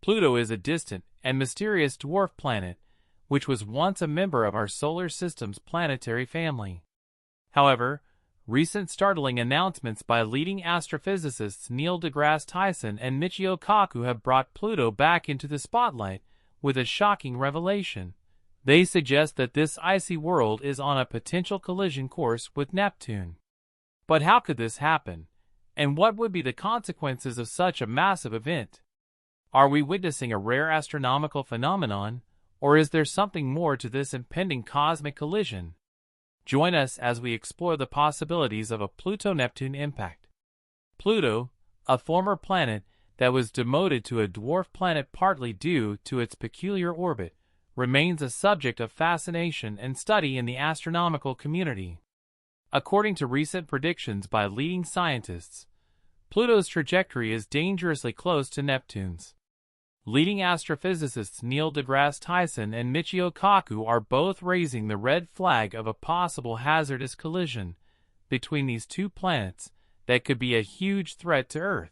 Pluto is a distant and mysterious dwarf planet, which was once a member of our solar system's planetary family. However, recent startling announcements by leading astrophysicists Neil deGrasse Tyson and Michio Kaku have brought Pluto back into the spotlight with a shocking revelation. They suggest that this icy world is on a potential collision course with Neptune. But how could this happen? And what would be the consequences of such a massive event? Are we witnessing a rare astronomical phenomenon, or is there something more to this impending cosmic collision? Join us as we explore the possibilities of a Pluto-Neptune impact. Pluto, a former planet that was demoted to a dwarf planet partly due to its peculiar orbit, remains a subject of fascination and study in the astronomical community. According to recent predictions by leading scientists, Pluto's trajectory is dangerously close to Neptune's. Leading astrophysicists Neil deGrasse Tyson and Michio Kaku are both raising the red flag of a possible hazardous collision between these two planets that could be a huge threat to Earth.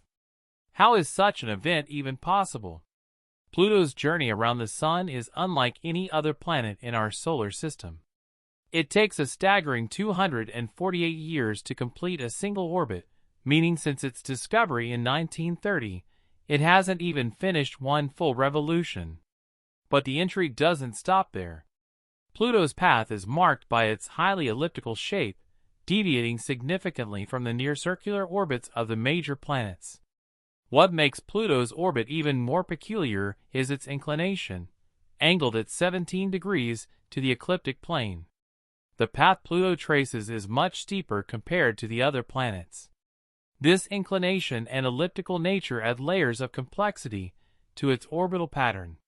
How is such an event even possible? Pluto's journey around the Sun is unlike any other planet in our solar system. It takes a staggering 248 years to complete a single orbit, meaning since its discovery in 1930, it hasn't even finished one full revolution. But the intrigue doesn't stop there. Pluto's path is marked by its highly elliptical shape, deviating significantly from the near-circular orbits of the major planets. What makes Pluto's orbit even more peculiar is its inclination, angled at 17 degrees to the ecliptic plane. The path Pluto traces is much steeper compared to the other planets. This inclination and elliptical nature add layers of complexity to its orbital pattern.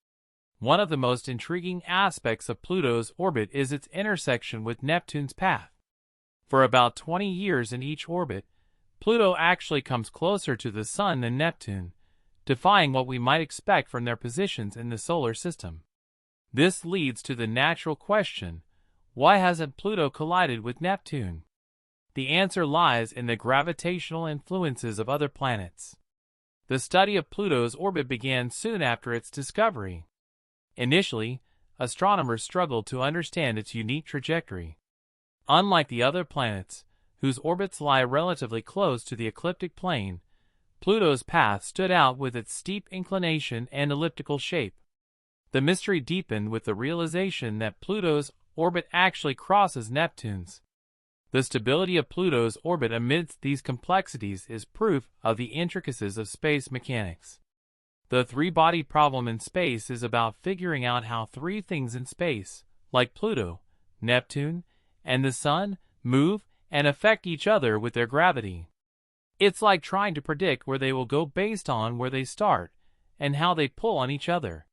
One of the most intriguing aspects of Pluto's orbit is its intersection with Neptune's path. For about 20 years in each orbit, Pluto actually comes closer to the Sun than Neptune, defying what we might expect from their positions in the solar system. This leads to the natural question, why hasn't Pluto collided with Neptune? The answer lies in the gravitational influences of other planets. The study of Pluto's orbit began soon after its discovery. Initially, astronomers struggled to understand its unique trajectory. Unlike the other planets, whose orbits lie relatively close to the ecliptic plane, Pluto's path stood out with its steep inclination and elliptical shape. The mystery deepened with the realization that Pluto's orbit actually crosses Neptune's. The stability of Pluto's orbit amidst these complexities is proof of the intricacies of space mechanics. The three-body problem in space is about figuring out how three things in space, like Pluto, Neptune, and the Sun, move and affect each other with their gravity. It's like trying to predict where they will go based on where they start and how they pull on each other.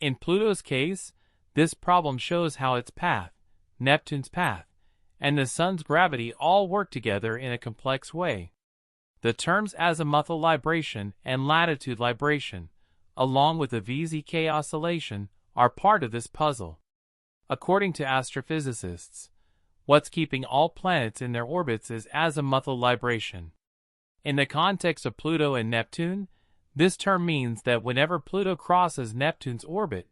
In Pluto's case, this problem shows how its path, Neptune's path, and the Sun's gravity all work together in a complex way. The terms azimuthal libration and latitude libration, along with the VZK oscillation, are part of this puzzle. According to astrophysicists, what's keeping all planets in their orbits is azimuthal libration. In the context of Pluto and Neptune, this term means that whenever Pluto crosses Neptune's orbit,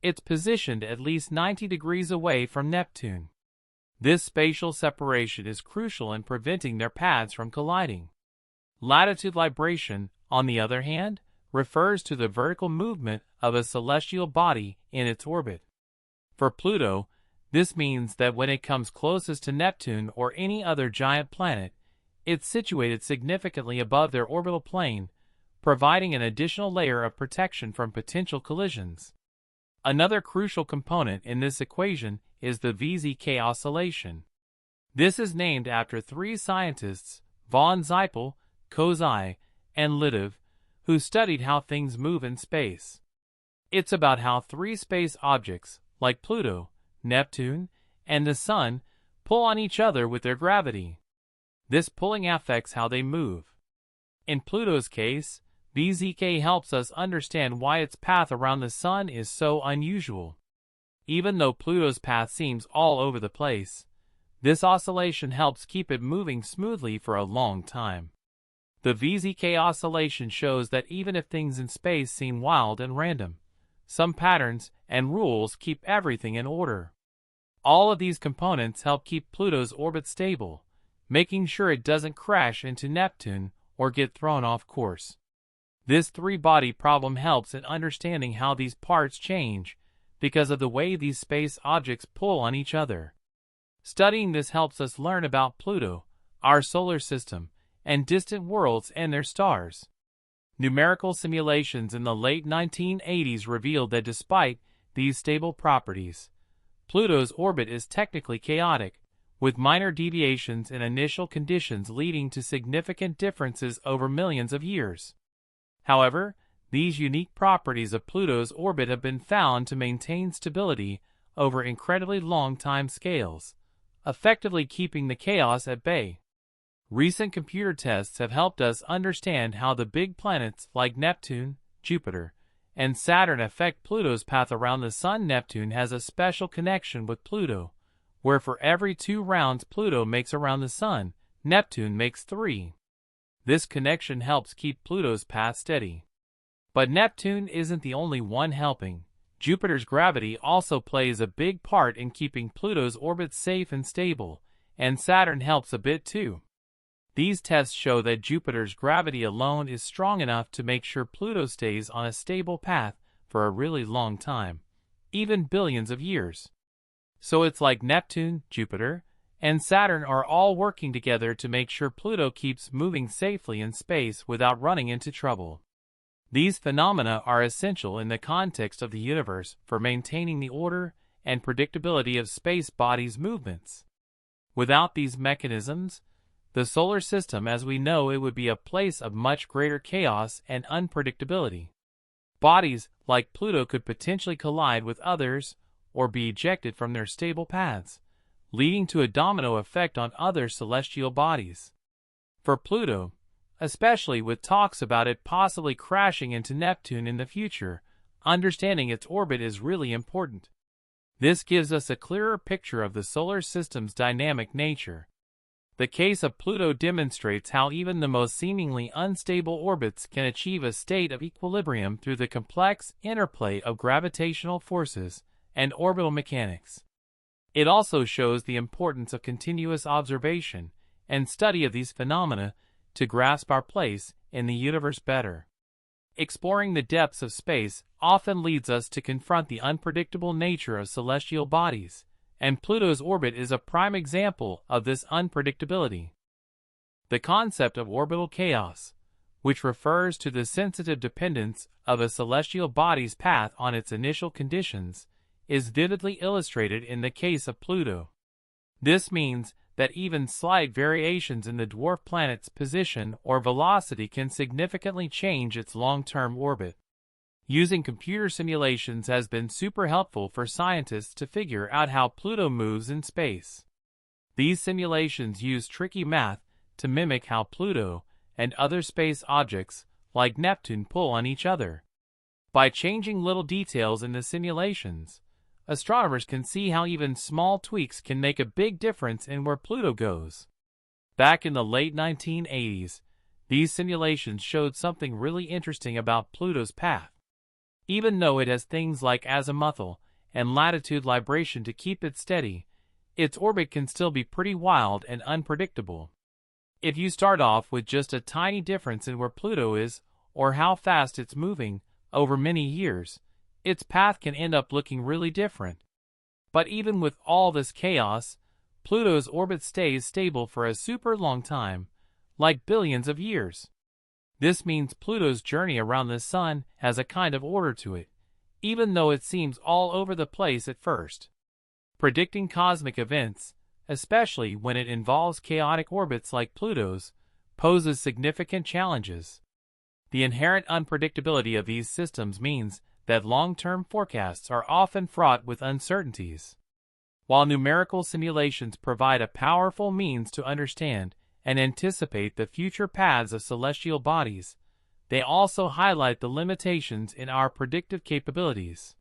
it's positioned at least 90 degrees away from Neptune. This spatial separation is crucial in preventing their paths from colliding. Latitude libration, on the other hand, refers to the vertical movement of a celestial body in its orbit. For Pluto, this means that when it comes closest to Neptune or any other giant planet, it's situated significantly above their orbital plane, providing an additional layer of protection from potential collisions. Another crucial component in this equation is the VZK oscillation. This is named after three scientists, von Zeipel, Kozai, and Litov, who studied how things move in space. It's about how three space objects, like Pluto, Neptune, and the Sun, pull on each other with their gravity. This pulling affects how they move. In Pluto's case, VZK helps us understand why its path around the Sun is so unusual. Even though Pluto's path seems all over the place, this oscillation helps keep it moving smoothly for a long time. The VZK oscillation shows that even if things in space seem wild and random, some patterns and rules keep everything in order. All of these components help keep Pluto's orbit stable, making sure it doesn't crash into Neptune or get thrown off course. This three-body problem helps in understanding how these parts change because of the way these space objects pull on each other. Studying this helps us learn about Pluto, our solar system, and distant worlds and their stars. Numerical simulations in the late 1980s revealed that despite these stable properties, Pluto's orbit is technically chaotic, with minor deviations in initial conditions leading to significant differences over millions of years. However, these unique properties of Pluto's orbit have been found to maintain stability over incredibly long time scales, effectively keeping the chaos at bay. Recent computer tests have helped us understand how the big planets like Neptune, Jupiter, and Saturn affect Pluto's path around the Sun. Neptune has a special connection with Pluto, where for every 2 rounds Pluto makes around the Sun, Neptune makes 3. This connection helps keep Pluto's path steady. But Neptune isn't the only one helping. Jupiter's gravity also plays a big part in keeping Pluto's orbit safe and stable, and Saturn helps a bit too. These tests show that Jupiter's gravity alone is strong enough to make sure Pluto stays on a stable path for a really long time, even billions of years. So it's like Neptune, Jupiter, and Saturn are all working together to make sure Pluto keeps moving safely in space without running into trouble. These phenomena are essential in the context of the universe for maintaining the order and predictability of space bodies' movements. Without these mechanisms, the solar system as we know it would be a place of much greater chaos and unpredictability. Bodies like Pluto could potentially collide with others or be ejected from their stable paths, leading to a domino effect on other celestial bodies. For Pluto, especially with talks about it possibly crashing into Neptune in the future, understanding its orbit is really important. This gives us a clearer picture of the solar system's dynamic nature. The case of Pluto demonstrates how even the most seemingly unstable orbits can achieve a state of equilibrium through the complex interplay of gravitational forces and orbital mechanics. It also shows the importance of continuous observation and study of these phenomena to grasp our place in the universe better. Exploring the depths of space often leads us to confront the unpredictable nature of celestial bodies, and Pluto's orbit is a prime example of this unpredictability. The concept of orbital chaos, which refers to the sensitive dependence of a celestial body's path on its initial conditions, is vividly illustrated in the case of Pluto. This means that even slight variations in the dwarf planet's position or velocity can significantly change its long-term orbit. Using computer simulations has been super helpful for scientists to figure out how Pluto moves in space. These simulations use tricky math to mimic how Pluto and other space objects like Neptune pull on each other. By changing little details in the simulations, astronomers can see how even small tweaks can make a big difference in where Pluto goes. Back in the late 1980s, these simulations showed something really interesting about Pluto's path. Even though it has things like azimuthal and latitude libration to keep it steady, its orbit can still be pretty wild and unpredictable. If you start off with just a tiny difference in where Pluto is or how fast it's moving over many years, its path can end up looking really different. But even with all this chaos, Pluto's orbit stays stable for a super long time, like billions of years. This means Pluto's journey around the Sun has a kind of order to it, even though it seems all over the place at first. Predicting cosmic events, especially when it involves chaotic orbits like Pluto's, poses significant challenges. The inherent unpredictability of these systems means that long-term forecasts are often fraught with uncertainties. While numerical simulations provide a powerful means to understand and anticipate the future paths of celestial bodies, they also highlight the limitations in our predictive capabilities.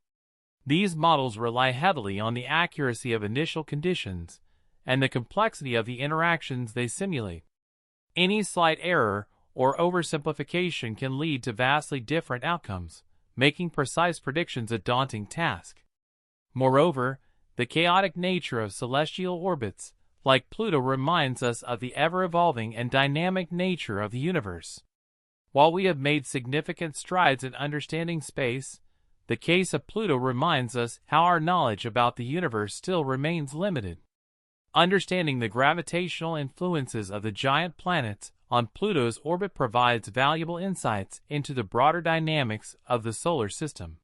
These models rely heavily on the accuracy of initial conditions and the complexity of the interactions they simulate. Any slight error or oversimplification can lead to vastly different outcomes, making precise predictions a daunting task. Moreover, the chaotic nature of celestial orbits, like Pluto, reminds us of the ever-evolving and dynamic nature of the universe. While we have made significant strides in understanding space, the case of Pluto reminds us how our knowledge about the universe still remains limited. Understanding the gravitational influences of the giant planets on Pluto's orbit provides valuable insights into the broader dynamics of the solar system.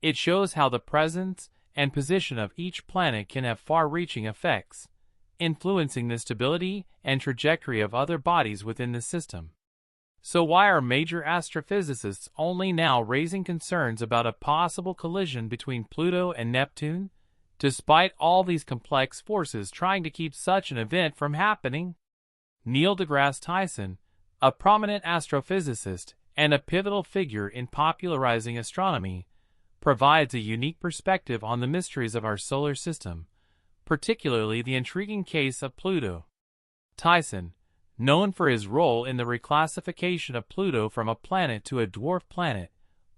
It shows how the presence and position of each planet can have far-reaching effects, influencing the stability and trajectory of other bodies within the system. So why are major astrophysicists only now raising concerns about a possible collision between Pluto and Neptune, despite all these complex forces trying to keep such an event from happening? Neil deGrasse Tyson, a prominent astrophysicist and a pivotal figure in popularizing astronomy, provides a unique perspective on the mysteries of our solar system, particularly the intriguing case of Pluto. Tyson, known for his role in the reclassification of Pluto from a planet to a dwarf planet,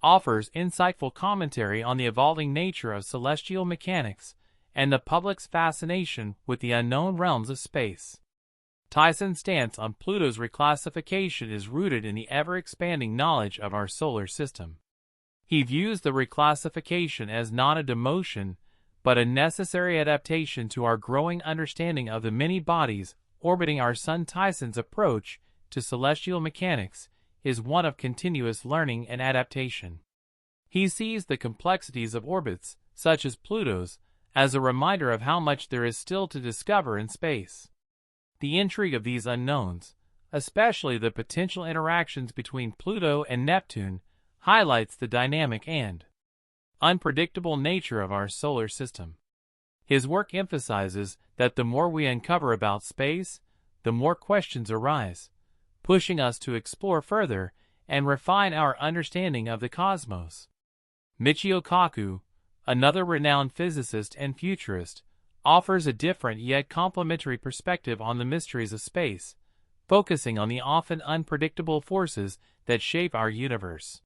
offers insightful commentary on the evolving nature of celestial mechanics and the public's fascination with the unknown realms of space. Tyson's stance on Pluto's reclassification is rooted in the ever-expanding knowledge of our solar system. He views the reclassification as not a demotion, but a necessary adaptation to our growing understanding of the many bodies orbiting our Sun. Tyson's approach to celestial mechanics is one of continuous learning and adaptation. He sees the complexities of orbits, such as Pluto's, as a reminder of how much there is still to discover in space. The intrigue of these unknowns, especially the potential interactions between Pluto and Neptune, highlights the dynamic and unpredictable nature of our solar system. His work emphasizes that the more we uncover about space, the more questions arise, pushing us to explore further and refine our understanding of the cosmos. Michio Kaku, another renowned physicist and futurist, offers a different yet complementary perspective on the mysteries of space, focusing on the often unpredictable forces that shape our universe.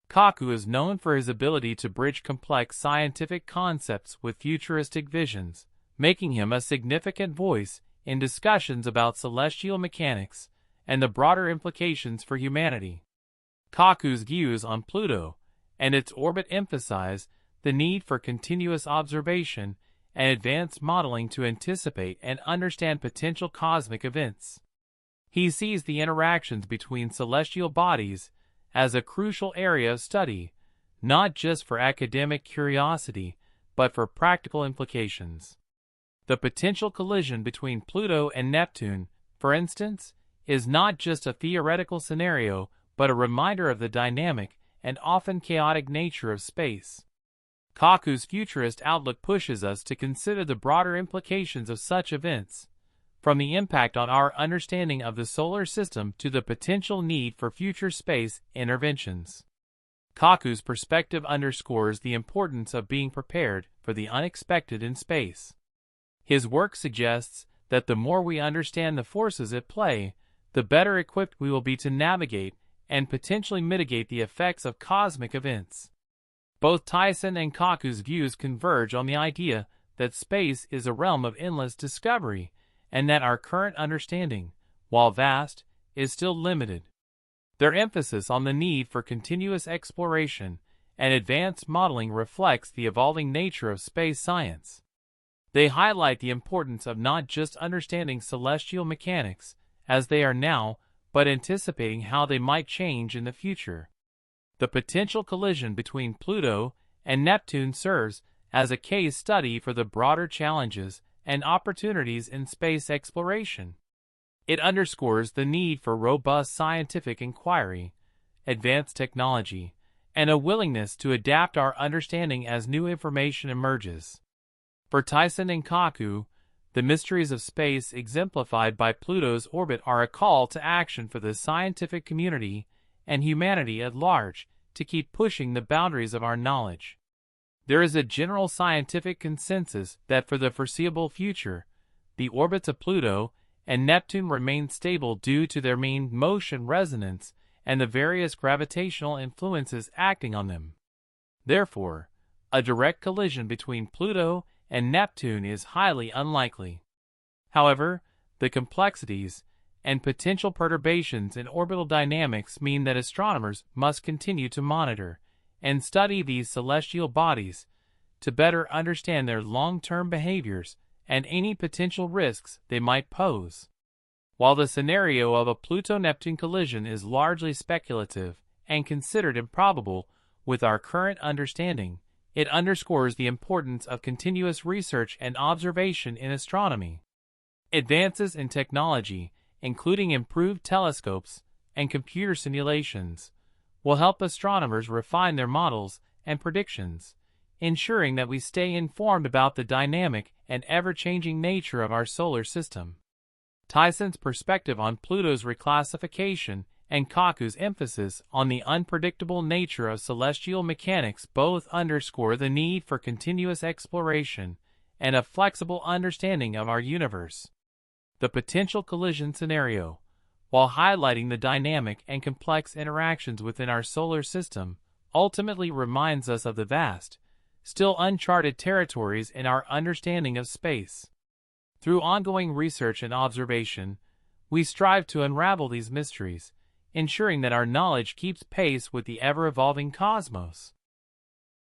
Kaku is known for his ability to bridge complex scientific concepts with futuristic visions, making him a significant voice in discussions about celestial mechanics and the broader implications for humanity. Kaku's views on Pluto and its orbit emphasize the need for continuous observation and advanced modeling to anticipate and understand potential cosmic events. He sees the interactions between celestial bodies as a crucial area of study, not just for academic curiosity, but for practical implications. The potential collision between Pluto and Neptune, for instance, is not just a theoretical scenario, but a reminder of the dynamic and often chaotic nature of space. Kaku's futurist outlook pushes us to consider the broader implications of such events, from the impact on our understanding of the solar system to the potential need for future space interventions. Kaku's perspective underscores the importance of being prepared for the unexpected in space. His work suggests that the more we understand the forces at play, the better equipped we will be to navigate and potentially mitigate the effects of cosmic events. Both Tyson and Kaku's views converge on the idea that space is a realm of endless discovery, and that our current understanding, while vast, is still limited. Their emphasis on the need for continuous exploration and advanced modeling reflects the evolving nature of space science. They highlight the importance of not just understanding celestial mechanics as they are now, but anticipating how they might change in the future. The potential collision between Pluto and Neptune serves as a case study for the broader challenges and opportunities in space exploration. It underscores the need for robust scientific inquiry, advanced technology, and a willingness to adapt our understanding as new information emerges. For Tyson and Kaku, the mysteries of space exemplified by Pluto's orbit are a call to action for the scientific community and humanity at large to keep pushing the boundaries of our knowledge. There is a general scientific consensus that for the foreseeable future, the orbits of Pluto and Neptune remain stable due to their mean motion resonance and the various gravitational influences acting on them. Therefore, a direct collision between Pluto and Neptune is highly unlikely. However, the complexities and potential perturbations in orbital dynamics mean that astronomers must continue to monitor and study these celestial bodies to better understand their long-term behaviors and any potential risks they might pose. While the scenario of a Pluto-Neptune collision is largely speculative and considered improbable with our current understanding, it underscores the importance of continuous research and observation in astronomy. Advances in technology, including improved telescopes and computer simulations, will help astronomers refine their models and predictions, ensuring that we stay informed about the dynamic and ever-changing nature of our solar system. Tyson's perspective on Pluto's reclassification and Kaku's emphasis on the unpredictable nature of celestial mechanics both underscore the need for continuous exploration and a flexible understanding of our universe. The potential collision scenario, while highlighting the dynamic and complex interactions within our solar system, ultimately reminds us of the vast, still uncharted territories in our understanding of space. Through ongoing research and observation, we strive to unravel these mysteries, ensuring that our knowledge keeps pace with the ever-evolving cosmos.